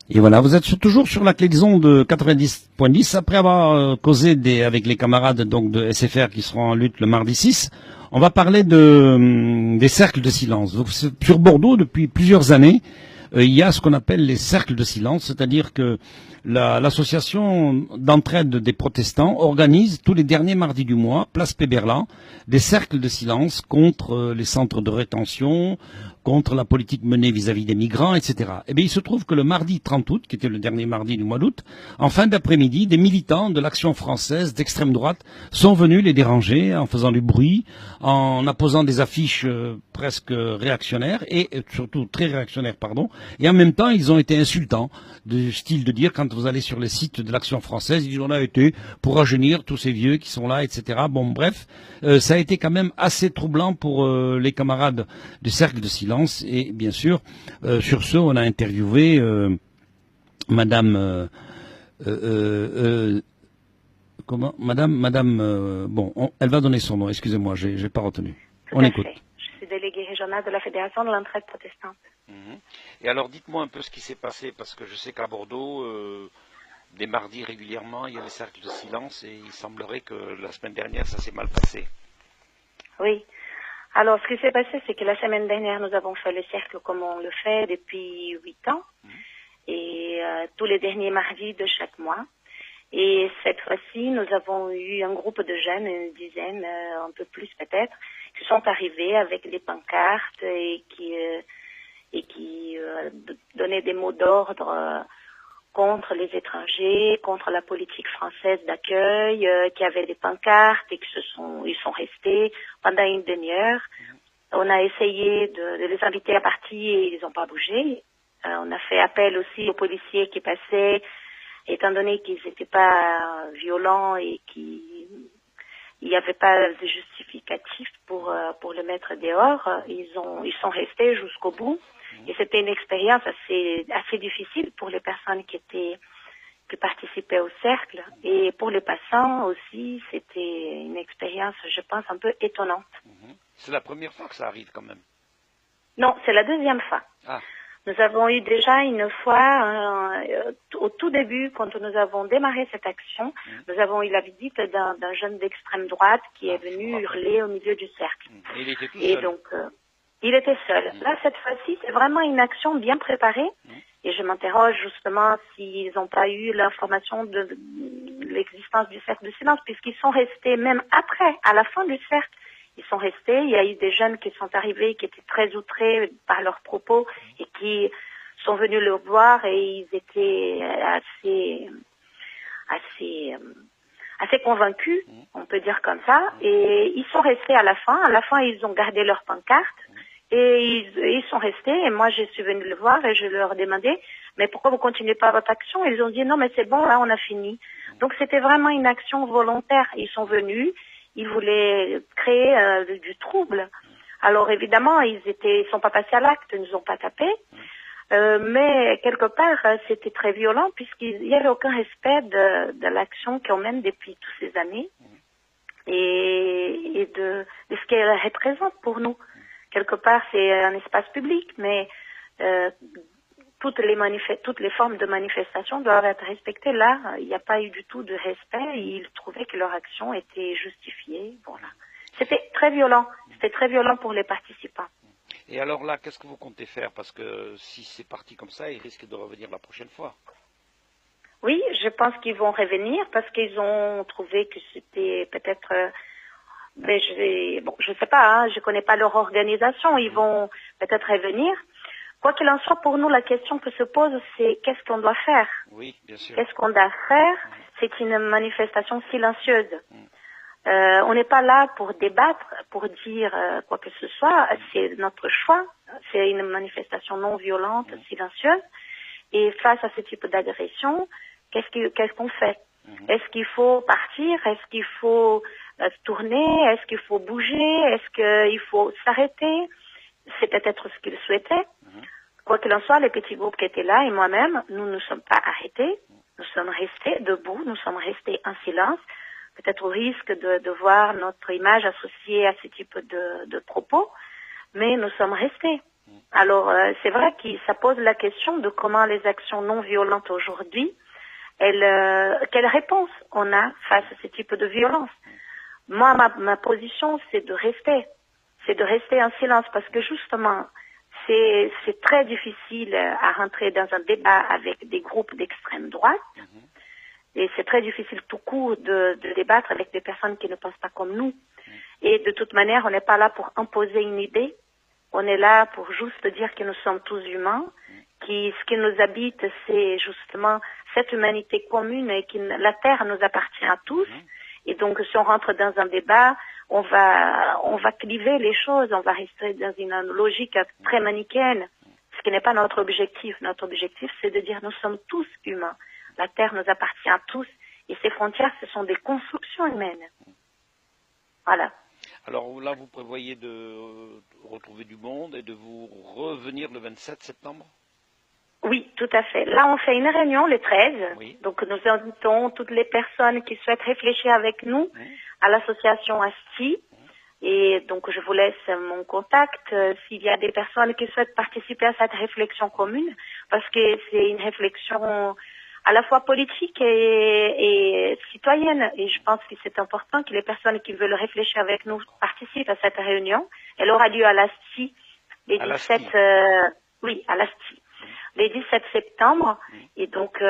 Et voilà, vous êtes toujours sur la clé de son de 90.10. Après avoir causé avec les camarades donc de SFR qui seront en lutte le mardi 6, on va parler des cercles de silence. Donc, sur Bordeaux, depuis plusieurs années, il y a ce qu'on appelle les cercles de silence, c'est-à-dire que l'association d'entraide des protestants organise tous les derniers mardis du mois, place Péberlan, des cercles de silence contre les centres de rétention, contre la politique menée vis-à-vis des migrants, etc. Eh bien, il se trouve que le mardi 30 août, qui était le dernier mardi du mois d'août, en fin d'après-midi, des militants de l'Action française d'extrême droite sont venus les déranger en faisant du bruit, en apposant des affiches presque réactionnaires, et surtout très réactionnaires, pardon, et en même temps, ils ont été insultants, du style de dire, quand vous allez sur les sites de l'Action française, ils ont été pour rajeunir tous ces vieux qui sont là, etc. Bon, bref, ça a été quand même assez troublant pour les camarades du Cercle de Silence. Et bien sûr, sur ce, on a interviewé Madame, elle va donner son nom. Excusez-moi, j'ai pas retenu. Tout à fait. Je suis déléguée régionale de la Fédération de l'entraide protestante. Et alors, dites-moi un peu ce qui s'est passé, parce que je sais qu'à Bordeaux, des mardis régulièrement, il y a les cercles de silence, et il semblerait que la semaine dernière, ça s'est mal passé. Oui. Alors, ce qui s'est passé, c'est que la semaine dernière, nous avons fait le cercle comme on le fait depuis 8 ans, et tous les derniers mardis de chaque mois. Et cette fois-ci, nous avons eu un groupe de jeunes, une dizaine, un peu plus peut-être, qui sont arrivés avec des pancartes et qui donnaient des mots d'ordre contre les étrangers, contre la politique française d'accueil, qui avaient des pancartes et ils sont restés pendant une demi-heure. On a essayé de les inviter à partir et ils n'ont pas bougé. On a fait appel aussi aux policiers qui passaient, étant donné qu'ils n'étaient pas violents et qu'il n'y avait pas de justificatif pour le mettre dehors, ils sont restés jusqu'au bout. Et c'était une expérience assez difficile pour les personnes qui participaient au cercle. Et pour les passants aussi, c'était une expérience, je pense, un peu étonnante. C'est la première fois que ça arrive quand même. Non, c'est la deuxième fois. Ah. Nous avons eu déjà une fois, au tout début, quand nous avons démarré cette action, nous avons eu la visite d'un jeune d'extrême droite qui est venu hurler au milieu du cercle. Et il était tout seul. Donc, il était seul. Là, cette fois-ci, c'est vraiment une action bien préparée. Et je m'interroge justement s'ils n'ont pas eu l'information de l'existence du cercle de silence, puisqu'ils sont restés même après, à la fin du cercle. Ils sont restés. Il y a eu des jeunes qui sont arrivés, qui étaient très outrés par leurs propos et qui sont venus le voir et ils étaient assez convaincus, on peut dire comme ça. Et ils sont restés à la fin. À la fin, ils ont gardé leur pancarte. Et ils sont restés, et moi je suis venue le voir et je leur demandais, mais pourquoi vous continuez pas votre action? Ils ont dit non mais c'est bon, là on a fini. Donc c'était vraiment une action volontaire. Ils sont venus, ils voulaient créer du trouble. Alors évidemment ils sont pas passés à l'acte, ils nous ont pas tapé, mais quelque part c'était très violent puisqu'il n'y avait aucun respect de l'action qu'on mène depuis toutes ces années et de ce qu'elle représente pour nous. Quelque part, c'est un espace public, mais toutes les formes de manifestation doivent être respectées. Là, il n'y a pas eu du tout de respect. Ils trouvaient que leur action était justifiée. Voilà. C'était très violent. C'était très violent pour les participants. Et alors là, qu'est-ce que vous comptez faire? Parce que si c'est parti comme ça, ils risquent de revenir la prochaine fois. Oui, je pense qu'ils vont revenir parce qu'ils ont trouvé que c'était peut-être... Mais je sais pas, hein, je connais pas leur organisation, ils vont peut-être revenir. Quoi qu'il en soit, pour nous, la question que se pose, c'est qu'est-ce qu'on doit faire? Oui, bien sûr. Qu'est-ce qu'on doit faire? C'est une manifestation silencieuse. On n'est pas là pour débattre, pour dire quoi que ce soit, c'est notre choix. C'est une manifestation non violente, silencieuse. Et face à ce type d'agression, qu'est-ce qu'on fait? Est-ce qu'il faut partir? Est-ce qu'il faut tourner? Est-ce qu'il faut bouger? Est-ce qu'il faut s'arrêter? C'est peut-être ce qu'ils souhaitaient. Quoi qu'il en soit, les petits groupes qui étaient là et moi-même, nous ne sommes pas arrêtés. Nous sommes restés debout, nous sommes restés en silence, peut-être au risque de voir notre image associée à ce type de propos, mais nous sommes restés. Alors, c'est vrai que ça pose la question de comment les actions non violentes aujourd'hui, quelle réponse on a face à ce type de violence. Moi, ma position, c'est de rester en silence parce que justement, c'est très difficile à rentrer dans un débat avec des groupes d'extrême droite. Et c'est très difficile tout court de débattre avec des personnes qui ne pensent pas comme nous. Et de toute manière, on n'est pas là pour imposer une idée. On est là pour juste dire que nous sommes tous humains, ce qui nous habite, c'est justement cette humanité commune et que la Terre nous appartient à tous. Et donc, si on rentre dans un débat, on va cliver les choses, on va rester dans une logique très manichéenne, ce qui n'est pas notre objectif. Notre objectif, c'est de dire nous sommes tous humains. La Terre nous appartient à tous et ces frontières, ce sont des constructions humaines. Voilà. Alors là, vous prévoyez de retrouver du monde et de vous revenir le 27 septembre? Oui, tout à fait. Là, on fait une réunion le 13. Oui. Donc, nous invitons toutes les personnes qui souhaitent réfléchir avec nous à l'association ASTI. Et donc, je vous laisse mon contact s'il y a des personnes qui souhaitent participer à cette réflexion commune, parce que c'est une réflexion à la fois politique et citoyenne. Et je pense que c'est important que les personnes qui veulent réfléchir avec nous participent à cette réunion. Elle aura lieu à l'ASTI les 17, à l'ASTI. Les 17 septembre. Et donc,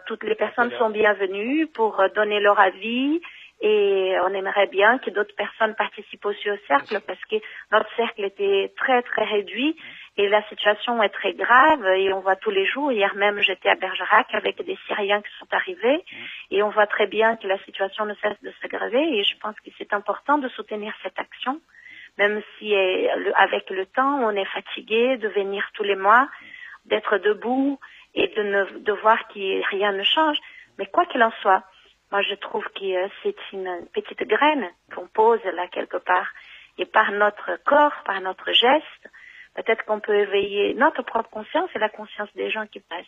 toutes les personnes sont bienvenues pour donner leur avis. Et on aimerait bien que d'autres personnes participent aussi au cercle parce que notre cercle était très, très réduit. Et la situation est très grave et on voit tous les jours. Hier même, j'étais à Bergerac avec des Syriens qui sont arrivés et on voit très bien que la situation ne cesse de s'aggraver et je pense que c'est important de soutenir cette action, même si avec le temps, on est fatigué de venir tous les mois, d'être debout et de voir que rien ne change. Mais quoi qu'il en soit, moi je trouve que c'est une petite graine qu'on pose là quelque part et par notre corps, par notre geste, peut-être qu'on peut éveiller notre propre conscience et la conscience des gens qui passent.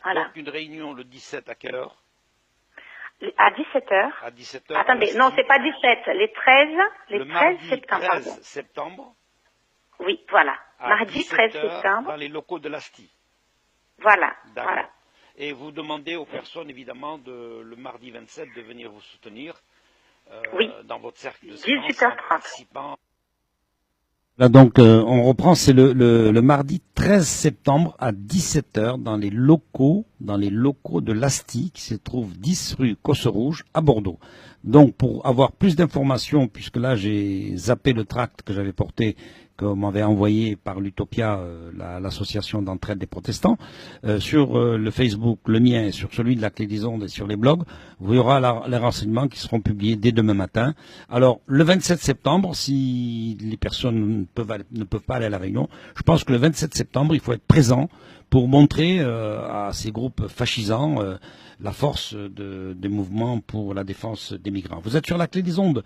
Voilà. Donc une réunion le 17 à quelle heure? À 17h. À 17h. Attendez, non, c'est pas 17, les 13 mardi septembre. 13 septembre. Oui, voilà. Mardi 13 17h septembre. dans les locaux de l'ASTI. Voilà, D'accord. voilà. Et vous demandez aux personnes, évidemment, le mardi 27 de venir vous soutenir dans votre cercle de silence 18h30. en participant. Là donc, on reprend, c'est le mardi 13 septembre à 17h dans les locaux de l'ASTI qui se trouve 10 rue Cosse-Rouge à Bordeaux. Donc, pour avoir plus d'informations, puisque là j'ai zappé le tract que j'avais porté, qu'on m'avait envoyé par l'Utopia, l'association d'entraide des protestants, sur le Facebook, le mien, et sur celui de la Clé des Ondes et sur les blogs, il y aura les renseignements qui seront publiés dès demain matin. Alors, le 27 septembre, si les personnes ne peuvent pas aller à la réunion, je pense que le 27 septembre, il faut être présent pour montrer à ces groupes fascisants la force des mouvements pour la défense des migrants. Vous êtes sur la Clé des Ondes.